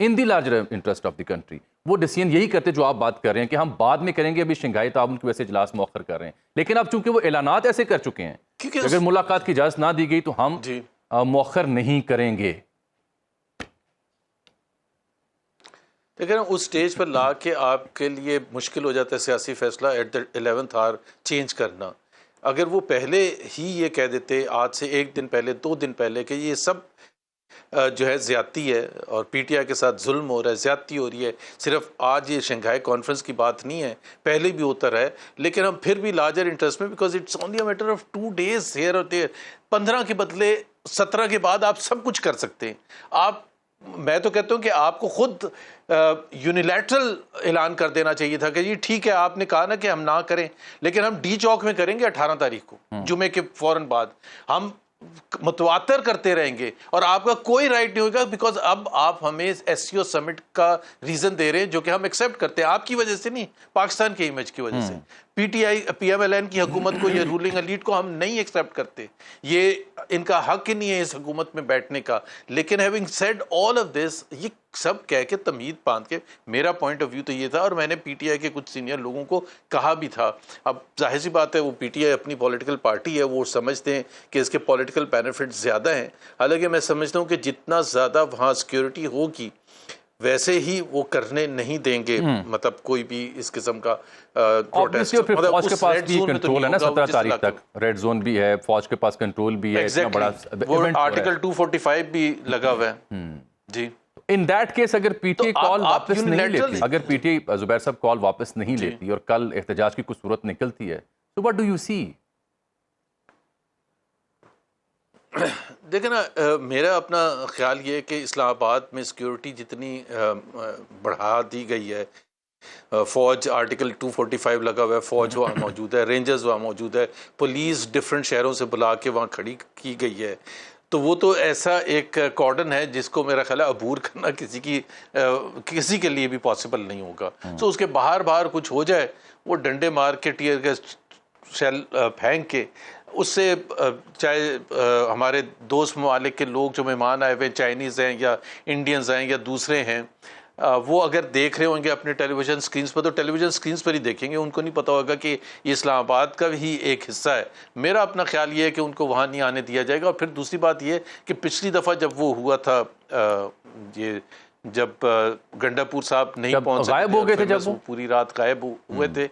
in the larger interest of the country. وہ decision یہی کرتے جو آپ بات کر رہے ہیں کہ ہم بعد میں کریں گے, ابھی شنگھائی تعاون کی وجہ سے اجلاس مؤخر کر رہے ہیں, لیکن اب چونکہ وہ اعلانات ایسے کر چکے ہیں اگر ملاقات کی اجازت نہ دی گئی تو ہم مؤخر نہیں کریں گے. لیکن اس سٹیج پر لا کے آپ کے لیے مشکل ہو جاتا ہے سیاسی فیصلہ at the 11th hour change کرنا. اگر وہ پہلے ہی یہ کہہ دیتے آج سے 1 دن پہلے 2 دن پہلے کہ یہ سب جو ہے زیادتی ہے اور پی ٹی آئی کے ساتھ ظلم ہو رہا ہے, زیادتی ہو رہی ہے, صرف آج یہ شنگھائی کانفرنس کی بات نہیں ہے, پہلے بھی ہوتا رہا ہے, لیکن ہم پھر بھی لارجر انٹرسٹ میں, because it's only a matter of 2 days here اور دیر, 15 کے بدلے 17 کے بعد آپ سب کچھ کر سکتے ہیں. آپ, میں تو کہتا ہوں کہ آپ کو خود یونیلیٹرل اعلان کر دینا چاہیے تھا کہ جی ٹھیک ہے آپ نے کہا نا کہ ہم نہ کریں, لیکن ہم ڈی چوک میں کریں گے 18 تاریخ کو, جمعے کے فوراً بعد ہم متواتر کرتے رہیں گے اور آپ کا کوئی رائٹ نہیں ہوگا, بیکاز اب آپ ہمیں ایس سی او سمٹ کا ریزن دے رہے ہیں جو کہ ہم ایکسیپٹ کرتے ہیں, آپ کی وجہ سے نہیں, پاکستان کے امیج کی وجہ سے. P T I P M L N کی حکومت کو یا رولنگ ایلیٹ کو ہم نہیں ایکسیپٹ کرتے, یہ ان کا حق ہی نہیں ہے اس حکومت میں بیٹھنے کا. لیکن having said all of this, یہ سب کہہ کے تمہید باندھ کے, میرا پوائنٹ آف ویو تو یہ تھا, اور میں نے پی ٹی آئی کے کچھ سینئر لوگوں کو کہا بھی تھا. اب ظاہر سی بات ہے وہ پی ٹی آئی اپنی پولیٹیکل پارٹی ہے, وہ سمجھتے ہیں کہ اس کے پولیٹیکل بینیفٹس زیادہ ہیں, حالانکہ میں سمجھتا ہوں کہ جتنا زیادہ وہاں سیکیورٹی ہوگی ویسے ہی وہ کرنے نہیں دیں گے, مطلب کوئی بھی اس قسم کا پروٹیسٹ. فوج کے پاس بھی کنٹرول ہے نا 17 تاریخ تک, ریڈ زون بھی ہے, فوج کے پاس کنٹرول بھی ہے, اتنا بڑا آرٹیکل 245 بھی لگا ہوا ہے. جی ان دیٹ کیس اگر پی ٹی آئی کال واپس نہیں لیتی, اگر پی ٹی آئی زبیر صاحب کال واپس نہیں لیتی اور کل احتجاج کی کچھ صورت نکلتی ہے, تو what do you see? دیکھیں نا, میرا اپنا خیال یہ ہے کہ اسلام آباد میں سیکیورٹی جتنی بڑھا دی گئی ہے, فوج آرٹیکل 245 لگا ہوا ہے, فوج وہاں موجود ہے, رینجرز وہاں موجود ہے, پولیس ڈفرینٹ شہروں سے بلا کے وہاں کھڑی کی گئی ہے, تو وہ تو ایسا ایک کارڈن ہے جس کو میرا خیال ہے عبور کرنا کسی کے لیے بھی پاسبل نہیں ہوگا. سو اس کے باہر کچھ ہو جائے, وہ ڈنڈے مار کے ٹیئر گیس شیل پھینک کے, اس سے چاہے ہمارے دوست ممالک کے لوگ جو مہمان آئے ہوئے, چائنیز ہیں یا انڈینز ہیں یا دوسرے ہیں, وہ اگر دیکھ رہے ہوں گے اپنے ٹیلی ویژن سکرینز پر, تو ٹیلی ویژن سکرینز پر ہی دیکھیں گے, ان کو نہیں پتا ہوگا کہ یہ اسلام آباد کا ہی ایک حصہ ہے. میرا اپنا خیال یہ ہے کہ ان کو وہاں نہیں آنے دیا جائے گا. اور پھر دوسری بات یہ کہ پچھلی دفعہ جب وہ ہوا تھا, یہ جب گنڈا پور صاحب نہیں پہنچ سکے, غائب ہو گئے تھے, جب وہ پوری رات غائب ہوئے تھے,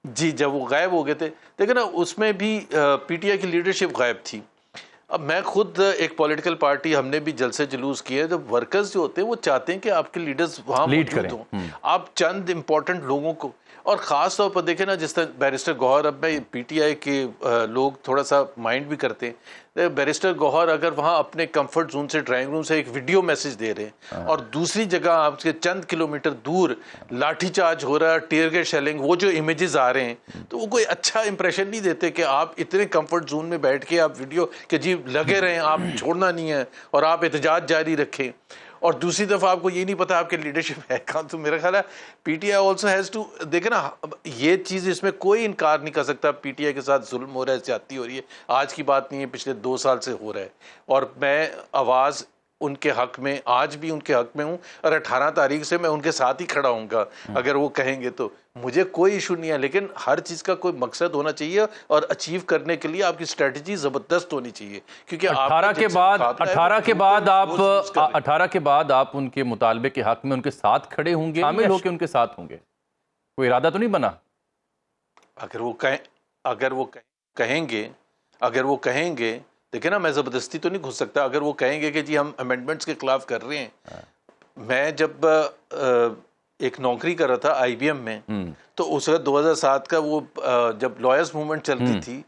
جی جب وہ غائب ہو گئے تھے, دیکھیں نا اس میں بھی پی ٹی آئی کی لیڈرشپ غائب تھی. اب میں خود ایک پولیٹیکل پارٹی, ہم نے بھی جلسے جلوس کیے, جب ورکرز جو ہوتے ہیں وہ چاہتے ہیں کہ آپ کے لیڈرز وہاں موجود ہوں, آپ چند امپورٹنٹ لوگوں کو, اور خاص طور پر دیکھیں نا جس طرح بیرسٹر گوہر, اب میں پی ٹی آئی کے لوگ تھوڑا سا مائنڈ بھی کرتے ہیں, بیرسٹر گوہر اگر وہاں اپنے کمفرٹ زون سے ڈرائنگ روم سے ایک ویڈیو میسج دے رہے ہیں, اور دوسری جگہ آپ کے چند کلومیٹر دور لاٹھی چارج ہو رہا ہے, ٹیئر گیس شیلنگ, وہ جو امیجز آ رہے ہیں, تو وہ کوئی اچھا امپریشن نہیں دیتے کہ آپ اتنے کمفرٹ زون میں بیٹھ کے آپ ویڈیو کہ جی لگے رہیں, آپ چھوڑنا نہیں ہے اور آپ احتجاج جاری رکھیں. اور دوسری دفعہ آپ کو یہ نہیں پتا آپ کے لیڈرشپ ہے کہاں. تو میرا خیال ہے P T I also has to, دیکھیں نا یہ چیز, اس میں کوئی انکار نہیں کر سکتا پی ٹی آئی کے ساتھ ظلم ہو رہا ہے, زیادتی ہو رہی ہے, آج کی بات نہیں ہے, پچھلے 2 سال سے ہو رہا ہے. اور میں آواز ان کے حق میں, آج بھی ان کے حق میں ہوں, اور 18 تاریخ سے میں ان کے ساتھ ہی کھڑا ہوں گا اگر وہ کہیں گے تو. مجھے کوئی ایشو نہیں ہے, لیکن ہر چیز کا کوئی مقصد ہونا چاہیے, اور اچیو کرنے کے لیے آپ کی اسٹریٹجی زبردست ہونی چاہیے. کیونکہ 18 کے بعد آپ ان کے مطالبے کے حق میں ان کے ساتھ کھڑے ہوں گے, شامل ہو کے ان کے ساتھ ہوں گے, کوئی ارادہ تو نہیں بنا؟ اگر وہ کہیں گے دیکھیں نا, میں زبردستی تو نہیں گھس سکتا. اگر وہ کہیں گے کہ جی ہم امینڈمنٹس کے خلاف کر رہے ہیں, میں جب ایک نوکری کر رہا تھا آئی بی ایم میں, تو اس وقت 2007 کا وہ جب لائرز موومنٹ چلتی تھی,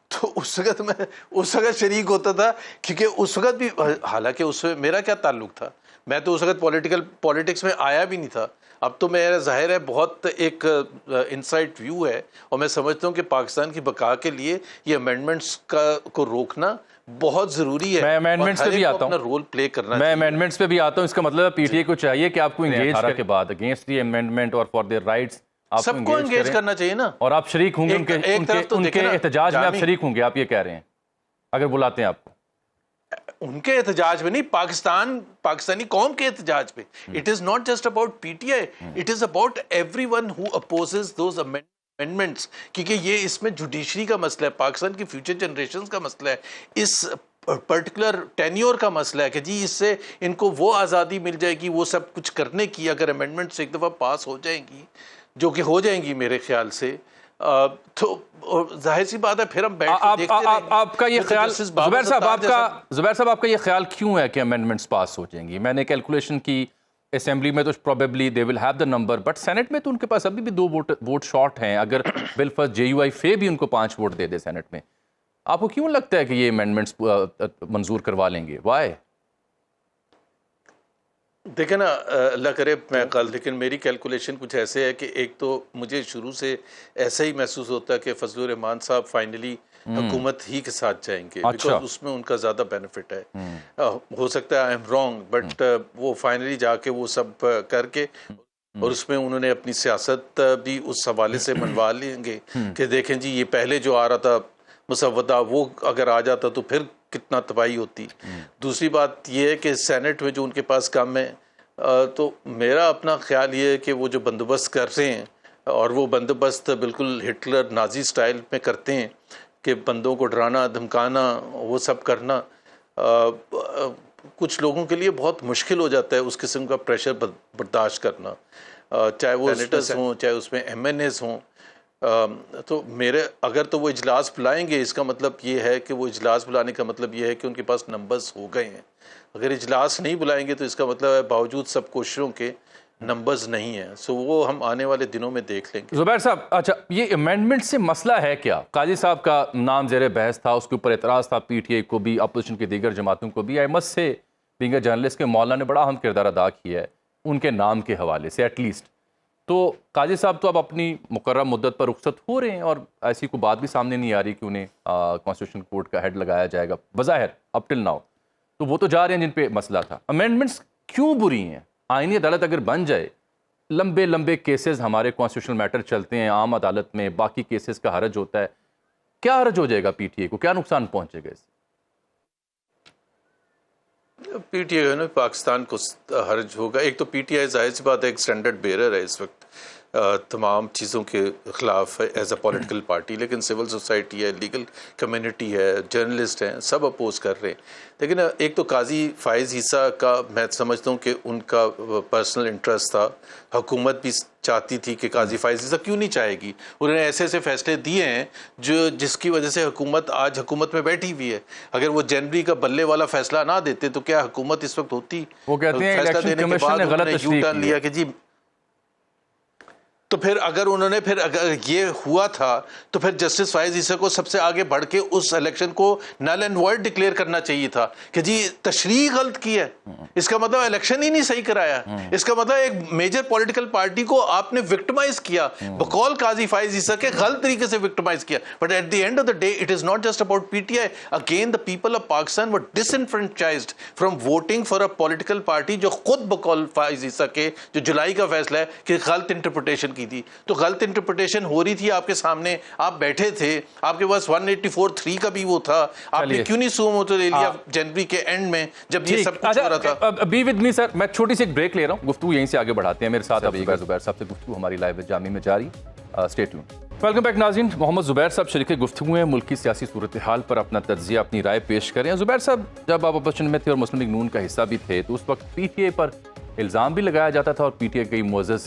تو اس وقت شریک ہوتا تھا, کیونکہ اس وقت بھی, حالانکہ اس میں میرا کیا تعلق تھا, میں تو اس وقت پولیٹکس میں آیا بھی نہیں تھا. اب تو میرا ظاہر ہے بہت ایک انسائٹ ویو ہے, اور میں سمجھتا ہوں کہ پاکستان کی بقا کے لیے یہ امینڈمنٹس کو روکنا بہت ضروری ہے. میں امینڈمنٹس پہ بھی آتا ہوں, رول پلے کرنا, میں امینڈمنٹس پہ بھی آتا ہوں. اس کا مطلب ہے پی ٹی آئی کو چاہیے کہ آپ کو انگیج کرنے کے بعد اگینسٹ دی امینڈمنٹ اور فار دیئر رائٹس سب کو انگیج کرنا چاہیے نا, اور آپ شریک ہوں گے ان کے احتجاج میں, آپ شریک ہوں گے, آپ یہ کہہ رہے ہیں اگر بلاتے ہیں آپ کو. ان کے احتجاج میں نہیں, پاکستانی قوم کے احتجاج پہ. It is not just about P T I, it is about every one who opposes those amendments, کیونکہ یہ اس میں جوڈیشری کا مسئلہ ہے, پاکستان کی فیوچر جنریشنز کا مسئلہ ہے, اس پرٹیکولر ٹینیور کا مسئلہ ہے کہ جی اس سے ان کو وہ آزادی مل جائے گی وہ سب کچھ کرنے کی, اگر امینڈمنٹس ایک دفعہ پاس ہو جائیں گی, جو کہ ہو جائیں گی میرے خیال سے, تو ظاہر سی بات ہے پھر ہم بیٹھ کے دیکھتے رہیں گے. آپ کا یہ خیال زبیر صاحب آپ کا یہ خیال کیوں ہے کہ امینڈمنٹس پاس ہو جائیں گی؟ میں نے کیلکولیشن کی, اسمبلی میں تو probably they will have the number, but senate میں تو ان کے پاس ابھی بھی 2 ووٹ شارٹ ہیں. اگر بل فرسٹ جے یو آئی فے بھی ان کو 5 ووٹ دے دے سینٹ میں, آپ کو کیوں لگتا ہے کہ یہ امینڈمنٹس منظور کروا لیں گے؟ وائی؟ دیکھیں نا, اللہ کرے میں کل, لیکن میری کیلکولیشن کچھ ایسے ہے کہ ایک تو مجھے شروع سے ایسا ہی محسوس ہوتا ہے کہ فضل الرحمان صاحب فائنلی حکومت ہی کے ساتھ جائیں گے, بیکاز اس میں ان کا زیادہ بینیفٹ ہے. ہو سکتا ہے آئی ایم رانگ, بٹ وہ فائنلی جا کے وہ سب کر کے, اور اس میں انہوں نے اپنی سیاست بھی اس حوالے سے منوا لیں گے کہ دیکھیں جی یہ پہلے جو آ رہا تھا مسودہ, وہ اگر آ جاتا تو پھر کتنا تباہی ہوتی. دوسری بات یہ ہے کہ سینٹ میں جو ان کے پاس کام ہے, تو میرا اپنا خیال یہ ہے کہ وہ جو بندوبست کر رہے ہیں, اور وہ بندوبست بالکل ہٹلر نازی سٹائل میں کرتے ہیں کہ بندوں کو ڈرانا دھمکانا وہ سب کرنا, کچھ لوگوں کے لیے بہت مشکل ہو جاتا ہے اس قسم کا پریشر برداشت کرنا, چاہے وہ سینیٹرز ہوں چاہے اس میں ایم این ایز ہوں. تو اگر تو وہ اجلاس بلائیں گے, اس کا مطلب یہ ہے کہ وہ اجلاس بلانے کا مطلب یہ ہے کہ ان کے پاس نمبرز ہو گئے ہیں. اگر اجلاس نہیں بلائیں گے تو اس کا مطلب ہے باوجود سب کوششوں کے نمبرز نہیں ہیں. سو وہ ہم آنے والے دنوں میں دیکھ لیں گے. زبیر صاحب, اچھا یہ امینڈمنٹ سے مسئلہ ہے کیا؟ قاضی صاحب کا نام زیر بحث تھا, اس کے اوپر اعتراض تھا پی ٹی آئی کو بھی, اپوزیشن کی دیگر جماعتوں کو بھی. آئی مسٹ سے بینگ اے جرنلسٹ کے مولانا نے بڑا اہم کردار ادا کیا ہے ان کے نام کے حوالے سے ایٹ لیسٹ. تو قاضی صاحب تو اب اپنی مقررہ مدت پر رخصت ہو رہے ہیں, اور ایسی کوئی بات بھی سامنے نہیں آ رہی کہ انہیں کانسٹیٹیوشن کورٹ کا ہیڈ لگایا جائے گا بظاہر اپ ٹل ناؤ. تو وہ تو جا رہے ہیں جن پہ مسئلہ تھا. امینڈمنٹس کیوں بری ہیں؟ آئینی عدالت اگر بن جائے, لمبے لمبے کیسز ہمارے کانسٹیٹیوشنل میٹر چلتے ہیں عام عدالت میں, باقی کیسز کا حرج ہوتا ہے, کیا حرج ہو جائے گا پی ٹی آئی کو, کیا نقصان پہنچے گا اس سے؟ پی ٹی آئی نے پاکستان کو حرج ہوگا. ایک تو پی ٹی آئی ظاہر سی بات ہے ایک اسٹینڈرڈ بیرر ہے اس وقت تمام چیزوں کے خلاف ایز اے پولیٹیکل پارٹی, لیکن سول سوسائٹی ہے, لیگل کمیونٹی ہے, جرنلسٹ ہیں, سب اپوز کر رہے ہیں. لیکن ایک تو قاضی فائز عیسیٰ کا میں سمجھتا ہوں کہ ان کا پرسنل انٹرسٹ تھا, حکومت بھی چاہتی تھی کہ قاضی فائز عیسیٰ کیوں نہیں چاہے گی, انہوں نے ایسے ایسے فیصلے دیے ہیں جس کی وجہ سے حکومت آج حکومت میں بیٹھی ہوئی ہے. اگر وہ جنوری کا بلے والا فیصلہ نہ دیتے تو کیا حکومت اس وقت ہوتی؟ وہ کہتے ہیں فیصلہ دینے کے بعد انہوں نے یو ٹرن لیا کہ جی, تو پھر اگر انہوں نے اگر یہ ہوا تھا تو پھر جسٹس فائز عیسیٰ کو سب سے آگے بڑھ کے اس الیکشن کو نل اینڈ وائڈ ڈکلیئر کرنا چاہیے تھا کہ جی تشریح غلط کی ہے, اس کا مطلب الیکشن ہی نہیں صحیح کرایا, اس کا مطلب ایک میجر پولیٹیکل پارٹی کو آپ نے وکٹمائز کیا بقول قاضی فائز عیسیٰ کے, غلط طریقے سے وکٹمائز کیا. But at the end of the day it is not just about P T I. Again the people of Pakistan were disenfranchised from voting for a political party جو خود بقول فائز عیسیٰ کے جو جولائی کا فیصلہ ہے کہ غلط انٹرپریٹیشن کی تھی. تو غلط انٹرپریٹیشن ہو رہی تھی آپ کے سامنے, آپ بیٹھے تھے, آپ کے پاس 184(3) کا بھی وہ تھا, آپ نے کیوں نہیں سو موٹو لے لیا جنوری کے اینڈ میں جب یہ سب کچھ ہو رہا تھا؟ بی ود می سر, میں چھوٹی سی ایک بریک لے رہا ہوں, گفتگو یہیں سے آگے بڑھاتے ہیں. میرے ساتھ زبیر صاحب سے گفتگو ہماری لائیو جامی میں جاری. Stay tune. ویلکم بیک ناظرین. محمد زبیر صاحب شریک گفتگو ہیں, ملک کی سیاسی صورتحال پر اپنا تجزیہ اپنی رائے پیش کریں. زبیر صاحب, جب آپ اپوزیشن میں تھے اور مسلم لیگ نون کا حصہ بھی تھے تو اس وقت پی ٹی آئی پر الزام بھی لگایا جاتا تھا, اور پی ٹی آئی کے معزز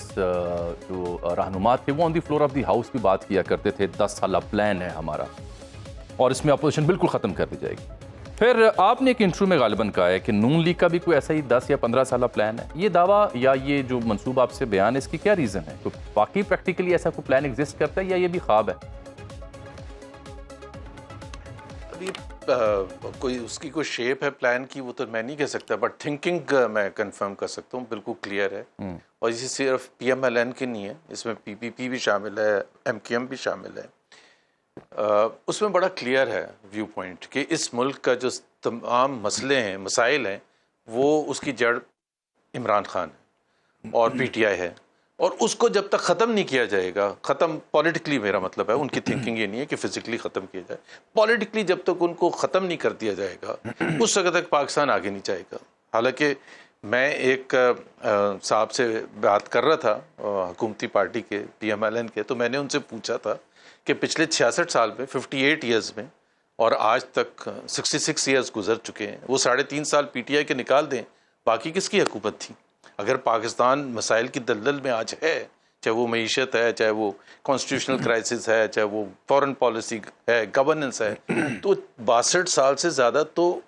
جو رہنما تھے وہ آن دی فلور آف دی ہاؤس کی بات کیا کرتے تھے, 10 سالہ پلان ہے ہمارا اور اس میں اپوزیشن بالکل ختم کر دی جائے گی. پھر آپ نے ایک انٹرویو میں غالباً کہا ہے کہ نون لیگ کا بھی کوئی ایسا ہی 10 یا 15 سالہ پلان ہے. یہ دعویٰ یا یہ جو منصوبہ آپ سے بیان ہے, اس کی کیا ریزن ہے؟ تو باقی پریکٹیکلی ایسا کوئی پلان ایگزسٹ کرتا ہے یا یہ بھی خواب ہے؟ ابھی کوئی اس کی کوئی شیپ ہے پلان کی وہ تو میں نہیں کہہ سکتا, بٹ تھنکنگ میں کنفرم کر سکتا ہوں, بالکل کلیئر ہے. اور یہ صرف پی ایم ایل این کی نہیں ہے, اس میں پی پی پی بھی شامل ہے, ایم کیو ایم بھی شامل ہے. اس میں بڑا کلیئر ہے ویو پوائنٹ کہ اس ملک کا جو تمام مسئلے ہیں, مسائل ہیں, وہ اس کی جڑ عمران خان ہے اور پی ٹی آئی ہے. اور اس کو جب تک ختم نہیں کیا جائے گا، ختم پولیٹیکلی میرا مطلب ہے، ان کی تھنکنگ یہ نہیں ہے کہ فزیکلی ختم کیا جائے، پولیٹیکلی جب تک ان کو ختم نہیں کر دیا جائے گا اس وقت تک پاکستان آگے نہیں جائے گا۔ حالانکہ میں ایک صاحب سے بات کر رہا تھا حکومتی پارٹی کے PMLN کے، تو میں نے ان سے پوچھا تھا کہ پچھلے 66 سال میں 58 ایئرز میں اور آج تک 66 ایئرز گزر چکے ہیں، وہ 3.5 سال PTI کے نکال دیں، باقی کس کی حکومت تھی؟ اگر پاکستان مسائل کی دلدل میں آج ہے، چاہے وہ معیشت ہے، چاہے وہ کانسٹیٹیوشنل کرائسس ہے، چاہے وہ فورن پالیسی ہے، گورننس ہے، تو 62 سال سے زیادہ تو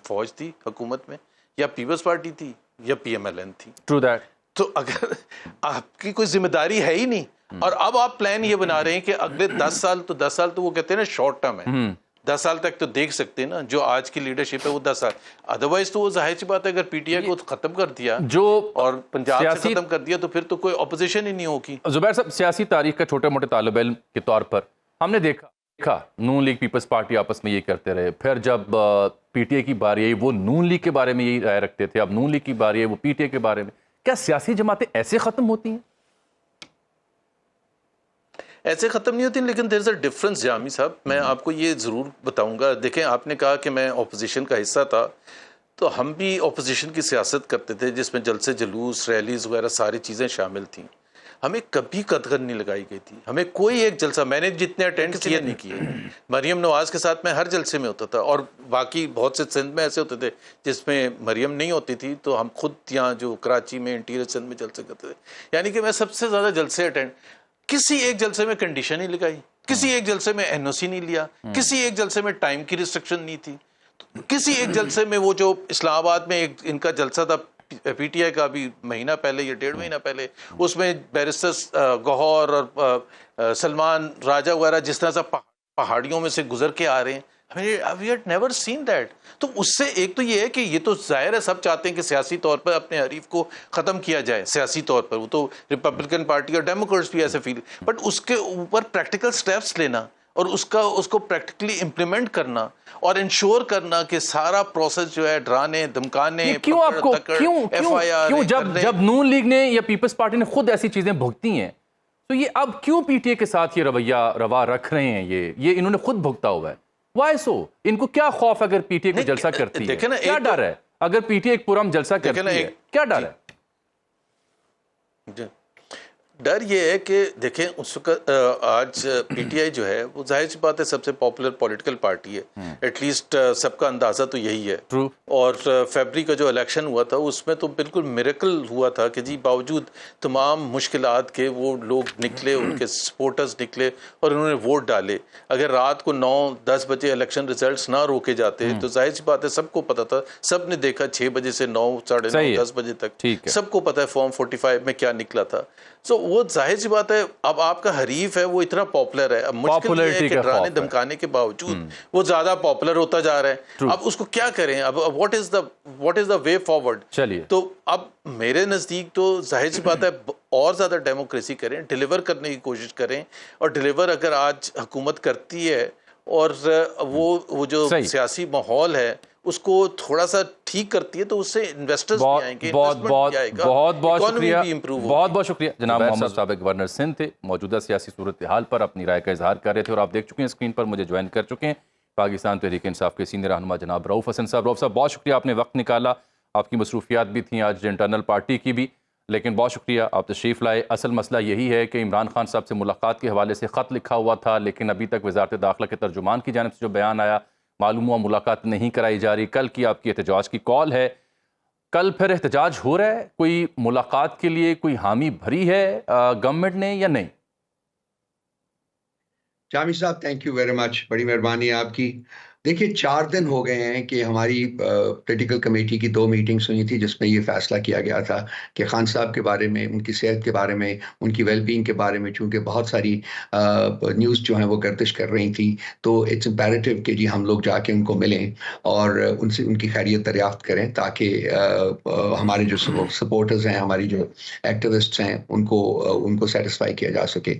فوج تھی حکومت میں، یا پیپلز پارٹی تھی، یا PMLN تھی۔ True that. تو اگر آپ کی کوئی ذمہ داری ہے ہی نہیں، اور اب آپ پلان یہ بنا رہے ہیں کہ اگلے 10 سال تو وہ کہتے ہیں نا شارٹ ٹرم ہے، 10 سال تک تو دیکھ سکتے ہیں نا، جو آج کی لیڈرشپ ہے وہ 10 سال، ادروائز تو وہ ظاہر سی بات ہے اگر PTI کو ختم کر دیا جو اور پنجاب سے ختم کر دیا تو پھر تو کوئی اپوزیشن ہی نہیں ہوگی۔ زبیر صاحب، سیاسی تاریخ کا چھوٹے موٹے طالب علم کے طور پر ہم نے دیکھا نون لیگ پیپلز پارٹی آپس میں یہ کرتے رہے، پھر جب PTI کی باری آئی وہ نون لیگ کے بارے میں یہی رائے رکھتے تھے، اب نون لیگ کی باری آئی وہ PTI کے بارے میں۔ کیا سیاسی جماعتیں ایسے ختم ہوتی ہیں؟ ایسے ختم نہیں ہوتی، لیکن دیر از اے ڈفرنس جامی صاحب، میں آپ کو یہ ضرور بتاؤں گا۔ دیکھیں، آپ نے کہا کہ میں اپوزیشن کا حصہ تھا، تو ہم بھی اپوزیشن کی سیاست کرتے تھے جس میں جلسے جلوس، ریلیز وغیرہ ساری چیزیں شامل تھیں۔ ہمیں کبھی قدغن نہیں لگائی گئی تھی، ہمیں کوئی ایک جلسہ، میں نے جتنے اٹینڈ کیے نہیں کیے، مریم نواز کے ساتھ میں ہر جلسے میں ہوتا تھا، اور باقی بہت سے سندھ میں ایسے ہوتے تھے جس میں مریم نہیں ہوتی تھی، تو ہم خود یہاں جو کراچی میں انٹیریئر سندھ میں جلسے کرتے تھے، یعنی کہ میں سب سے زیادہ جلسے اٹینڈ، کسی ایک جلسے میں کنڈیشن نہیں لگائی، کسی ایک جلسے میں NOC نہیں لیا، کسی ایک جلسے میں ٹائم کی ریسٹرکشن نہیں تھی، کسی ایک جلسے میں وہ جو اسلام آباد میں ایک ان کا جلسہ تھا PTI کا بھی مہینہ پہلے یا 1.5 مہینہ پہلے، اس میں بیرسٹر گوہر اور سلمان راجہ وغیرہ جس طرح سے پہاڑیوں میں سے گزر کے آ رہے ہیں، we had never seen that۔ تو اس سے ایک تو یہ ہے کہ یہ تو ظاہر ہے سب چاہتے ہیں کہ سیاسی طور پر اپنے حریف کو ختم کیا جائے، سیاسی طور پر وہ تو ریپبلکن پارٹی اور ڈیموکریٹس بھی ایسے فیل، بٹ اس کے اوپر پریکٹیکل سٹیپس لینا اور اس کو پریکٹیکلی امپلیمنٹ کرنا اور انشور کرنا کہ سارا پروسیس جو ہے ڈرانے دھمکانے جب نون لیگ نے یا پیپلز پارٹی نے خود ایسی چیزیں بھگتی ہیں، تو یہ اب کیوں PTI کے ساتھ یہ رویہ روا رکھ رہے ہیں؟ یہ انہوں نے خود بھگتا ہوا ہے، وائی سو؟ ان کو کیا خوف اگر PTI کو جلسہ کرتی ہے؟ کیا ڈر ہے اگر PTI ایک پرام جلسہ کرتی ہے؟ کیا ڈر ہے؟ ڈر یہ ہے کہ دیکھیں اس وقت آج PTI جو ہے وہ ظاہر سی بات ہے سب سے پاپولر پولیٹیکل پارٹی ہے، ایٹ لیسٹ سب کا اندازہ تو یہی ہے۔ اور فیبری کا جو الیکشن ہوا تھا اس میں تو بالکل میریکل ہوا تھا کہ جی باوجود تمام مشکلات کے وہ لوگ نکلے، ان کے سپورٹرز نکلے اور انہوں نے ووٹ ڈالے۔ اگر رات کو 9-10 بجے الیکشن ریزلٹس نہ روکے جاتے تو ظاہر سی بات ہے سب کو پتا تھا، سب نے دیکھا 6 بجے سے 9 ساڑھے 9 10 بجے تک سب کو پتا ہے فارم 45 میں کیا نکلا تھا۔ سو وہ ظاہر سی بات ہے اب آپ کا حریف ہے وہ اتنا پاپولر ہے، اب مشکل یہ ہے کہ ڈرانے دھمکانے کے باوجود وہ زیادہ پاپولر ہوتا جا رہا ہے۔ اب اس کو کیا کریں؟ اب what is the way forward? تو اب میرے نزدیک تو ظاہر سی بات ہے اور زیادہ ڈیموکریسی کریں، ڈیلیور کرنے کی کوشش کریں، اور ڈیلیور اگر آج حکومت کرتی ہے اور وہ جو سیاسی ماحول ہے اس کو تھوڑا سا ٹھیک کرتی ہے تو اس سے انویسٹرز بھی آئیں گے، بہت شکریہ جناب محمد سابق گورنر سندھ تھے، موجودہ سیاسی صورتحال پر اپنی رائے کا اظہار کر رہے تھے، اور آپ دیکھ چکے ہیں اسکرین پر مجھے جوائن کر چکے ہیں پاکستان تحریک انصاف کے سینئر رہنما جناب رؤوف حسن صاحب۔ رؤوف صاحب بہت شکریہ، آپ نے وقت نکالا، آپ کی مصروفیات بھی تھیں آج انٹرنل پارٹی کی بھی، لیکن بہت شکریہ آپ تشریف لائے۔ اصل مسئلہ یہی ہے کہ عمران خان صاحب سے ملاقات کے حوالے سے خط لکھا ہوا تھا، لیکن ابھی تک وزارت داخلہ کے ترجمان کی جانب سے جو بیان آیا معلوم ہوا ملاقات نہیں کرائی جا رہی۔ کل کی آپ کی احتجاج کی کال ہے، کل پھر احتجاج ہو رہا ہے، کوئی ملاقات کے لیے کوئی حامی بھری ہے گورنمنٹ نے یا نہیں؟ جامی صاحب تھینک یو ویری مچ، بڑی مہربانی آپ کی۔ دیکھیے 4 دن ہو گئے ہیں کہ ہماری پولیٹیکل کمیٹی کی 2 میٹنگز ہوئی تھی جس میں یہ فیصلہ کیا گیا تھا کہ خان صاحب کے بارے میں، ان کی صحت کے بارے میں، ان کی ویل بینگ کے بارے میں، چونکہ بہت ساری نیوز جو ہیں وہ گردش کر رہی تھی، تو اٹس امپیریٹیو کہ جی ہم لوگ جا کے ان کو ملیں اور ان سے ان کی خیریت دریافت کریں تاکہ ہمارے جو سپورٹرز ہیں، ہماری جو ایکٹیوسٹس ہیں ان کو سیٹسفائی کیا جا سکے۔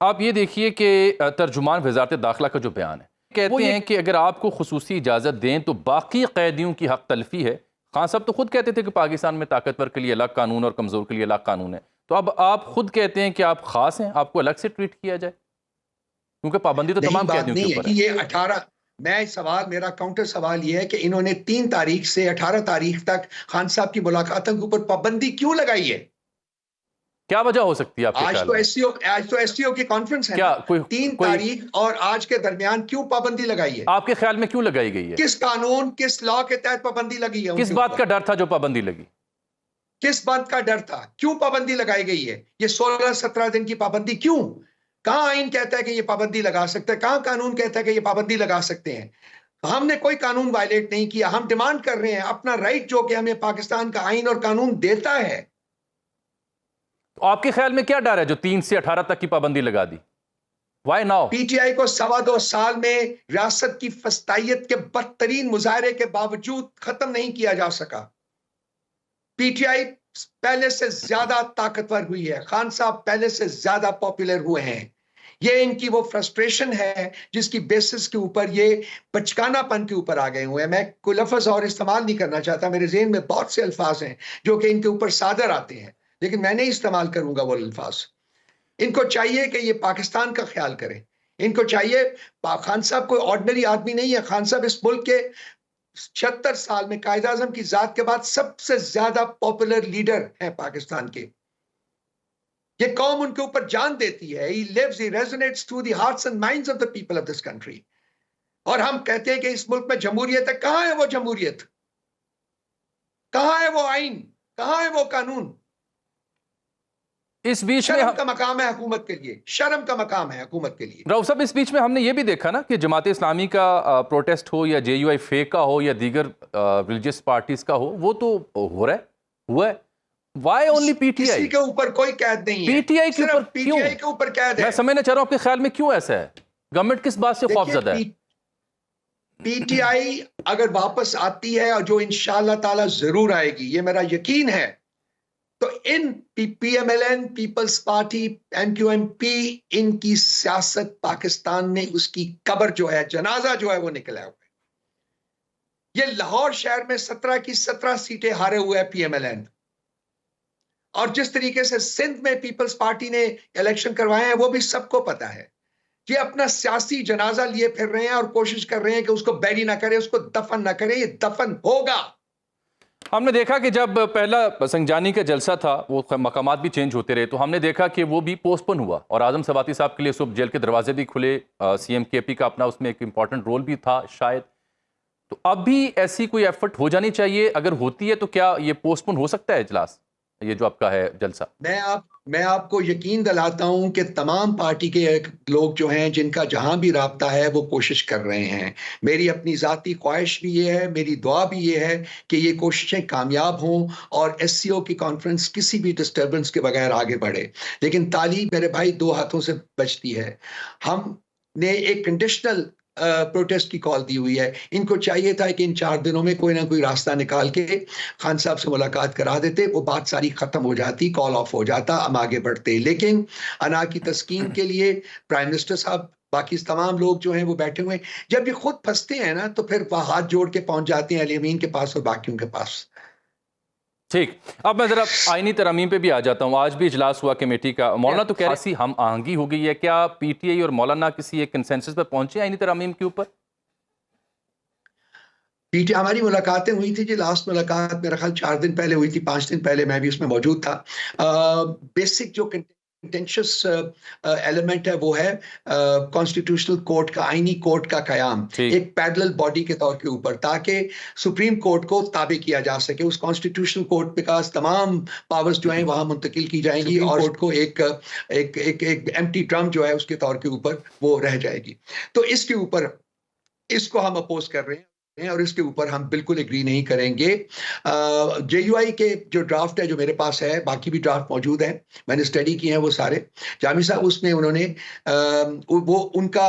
آپ یہ دیکھیے کہ ترجمان وزارت داخلہ کا جو بیان ہے کہتے ہیں کہ اگر آپ کو خصوصی اجازت دیں تو باقی قیدیوں کی حق تلفی ہے. خان صاحب تو خود کہتے تھے کہ پاکستان میں طاقتور کے لیے الگ قانون اور کمزور کے لیے الگ قانون ہے. تو اب آپ خود کہتے ہیں کہ آپ خاص ہیں, آپ کو الگ سے ٹریٹ کیا جائے, کیونکہ پابندی تو تمام قیدیوں کے اوپر ہے. یہ 18 میرا کاؤنٹر سوال یہ ہے کہ انہوں نے 3 تاریخ سے 18 تاریخ تک خان صاحب کی ملاقاتوں کے اوپر پابندی کیوں لگائی ہے؟ کیا وجہ ہو سکتی ہے آپ کے خیال میں؟ آج تو ایس سی او کی کانفرنس ہے. 3 تاریخ اور آج کے درمیان کیوں پابندی لگائی ہے؟ آپ کے خیال میں کیوں لگائی گئی ہے؟ کس قانون کس لاء کے تحت پابندی لگی ہے؟ کس بات کا ڈر تھا جو پابندی لگی؟ کس بات کا ڈر تھا؟ کیوں پابندی لگائی گئی ہے؟ یہ 16-17 دن کی پابندی کیوں؟ کہاں آئین کہتا ہے کہ یہ پابندی لگا سکتے ہیں؟ کہاں قانون کہتا ہے کہ یہ پابندی لگا سکتے ہیں؟ ہم نے کوئی قانون وائلیٹ نہیں کیا. ہم ڈیمانڈ کر رہے ہیں اپنا رائٹ جو کہ ہمیں پاکستان کا آئین اور قانون دیتا ہے. تو آپ کے خیال میں کیا ڈر ہے جو 3 سے 18 تک کی پابندی لگا دی؟ Why now? P T I کو 2.25 سال میں ریاست کی فسطائیت کے بدترین مظاہرے کے باوجود ختم نہیں کیا جا سکا. پی ٹی آئی پہلے سے زیادہ طاقتور ہوئی ہے. خان صاحب پہلے سے زیادہ پاپولر ہوئے ہیں. یہ ان کی وہ فرسٹریشن ہے جس کی بیسس کے اوپر یہ بچکانہ پن کے اوپر آ گئے ہوئے ہیں. میں کوئی لفظ اور استعمال نہیں کرنا چاہتا, میرے ذہن میں بہت سے الفاظ ہیں جو کہ ان کے اوپر صادر آتے ہیں, لیکن میں نہیں استعمال کروں گا وہ الفاظ. ان کو چاہیے کہ یہ پاکستان کا خیال کریں. ان کو چاہیے, خان صاحب کوئی آرڈنری آدمی نہیں ہے. خان صاحب اس ملک کے 76 سال میں قائد اعظم کی ذات کے بعد سب سے زیادہ پاپولر لیڈر ہیں پاکستان کے. یہ قوم ان کے اوپر جان دیتی ہے. He lives, he resonates through the hearts and minds of the people of this country. اور ہم کہتے ہیں کہ اس ملک میں جمہوریت ہے. کہاں ہے وہ جمہوریت؟ کہاں ہے وہ آئین؟ کہاں ہے وہ قانون؟ اس بیچ میں شرم کا مقام ہے حکومت کے لیے. شرم کا مقام ہے حکومت کے لیے. رؤف صاحب, اس بیچ میں ہم نے یہ بھی دیکھا نا کہ جماعت اسلامی کا پروٹیسٹ ہو یا جے یو آئی فے کا ہو یا دیگر ریلیجیس پارٹیز کا ہو, وہ تو ہو رہا ہے, ہوا ہے. Why only P T I? کسی کے اوپر کوئی قید نہیں ہے. پی ٹی آئی کے اوپر پی کیوں؟ ٹی آئی کے اوپر قید ہے. میں سمجھنا چاہ رہا ہوں آپ کے خیال میں کیوں ایسا ہے؟ گورنمنٹ کس بات سے خوفزدہ ہے؟ پی ٹی آئی اگر واپس آتی ہے, اور جو انشاءاللہ تعالی ضرور آئے گی, یہ میرا یقین ہے, تو ان P M L N, Peoples Party, M Q M P, ان کی سیاست پاکستان میں اس کی قبر جو ہے, جنازہ جو ہے وہ نکلا ہوا ہے. یہ لاہور شہر میں 17 کی 17 سیٹیں ہارے ہوئے ہیں پی ایم ایل این. اور جس طریقے سے سندھ میں پیپلز پارٹی نے الیکشن کروائے ہیں وہ بھی سب کو پتا ہے. یہ اپنا سیاسی جنازہ لیے پھر رہے ہیں اور کوشش کر رہے ہیں کہ اس کو بیری نہ کرے, اس کو دفن نہ کرے. یہ دفن ہوگا. ہم نے دیکھا کہ جب پہلا سنجانی کا جلسہ تھا, وہ مقامات بھی چینج ہوتے رہے, تو ہم نے دیکھا کہ وہ بھی پوسٹ پون ہوا, اور اعظم سواتی صاحب کے لیے صبح جیل کے دروازے بھی کھلے. سی ایم کے پی کا اپنا اس میں ایک امپورٹنٹ رول بھی تھا شاید. تو اب بھی ایسی کوئی ایفرٹ ہو جانی چاہیے, اگر ہوتی ہے تو کیا یہ پوسٹ پون ہو سکتا ہے اجلاس, یہ جو آپ کا ہے جلسہ؟ میں آپ کو یقین دلاتا ہوں کہ تمام پارٹی کے لوگ جو ہیں, جن کا جہاں بھی رابطہ ہے, وہ کوشش کر رہے ہیں. میری اپنی ذاتی خواہش بھی یہ ہے, میری دعا بھی یہ ہے کہ یہ کوششیں کامیاب ہوں اور ایس سی او کی کانفرنس کسی بھی ڈسٹربنس کے بغیر آگے بڑھے. لیکن تعلیم میرے بھائی 2 ہاتھوں سے بچتی ہے. ہم نے ایک کنڈیشنل پروٹیسٹ کی کال دی ہوئی ہے. ان کو چاہیے تھا کہ ان 4 دنوں میں کوئی نہ کوئی راستہ نکال کے خان صاحب سے ملاقات کرا دیتے, وہ بات ساری ختم ہو جاتی, کال آف ہو جاتا, ہم آگے بڑھتے. لیکن انا کی تسکین کے لیے پرائم منسٹر صاحب, باقی تمام لوگ جو ہیں وہ بیٹھے ہوئے ہیں. جب یہ خود پھنستے ہیں نا, تو پھر وہ ہاتھ جوڑ کے پہنچ جاتے ہیں علی امین کے پاس اور باقیوں کے پاس. ٹھیک, اب میں ذرا آئینی ترامیم پہ بھی آ جاتا ہوں. آج بھی اجلاس ہوا کمیٹی کا. مولانا تو کہہ رہی ہم آہنگی ہو گئی ہے, کیا پی ٹی آئی اور مولانا کسی ایک کنسنسس پہ پہنچے آئینی ترامیم کے اوپر؟ ہماری ملاقاتیں ہوئی تھی جی, لاسٹ ملاقات میرا خیال 4 دن پہلے ہوئی تھی, 5 دن پہلے, میں بھی اس میں موجود تھا. بیسک جو کنٹینشس ایلیمنٹ ہے وہ ہے کانسٹیٹیوشنل کورٹ کا, آئینی کورٹ کا قیام ایک پیڈلل باڈی کے طور کے اوپر, تاکہ سپریم کورٹ کو تابع کیا جا سکے. اس کانسٹیٹیوشنل کورٹ پہ تمام پاورز جو ہیں وہاں منتقل کی جائیں گی, اور کورٹ کو ایک ایمٹی ڈرم جو ہے اس کے طور کے اوپر وہ رہ جائے گی. تو اس کے اوپر اس کو ہم اپوز کر رہے ہیں, اور اس کے اوپر ہم بالکل ایگری نہیں کریں گے. جے یو آئی کے جو ڈرافٹ ہے جو میرے پاس ہے, باقی بھی ڈرافٹ موجود ہیں, میں نے اسٹڈی کیے ہیں وہ سارے. جامی صاحب اس میں انہوں نے وہ ان کا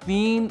3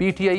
PTI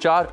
4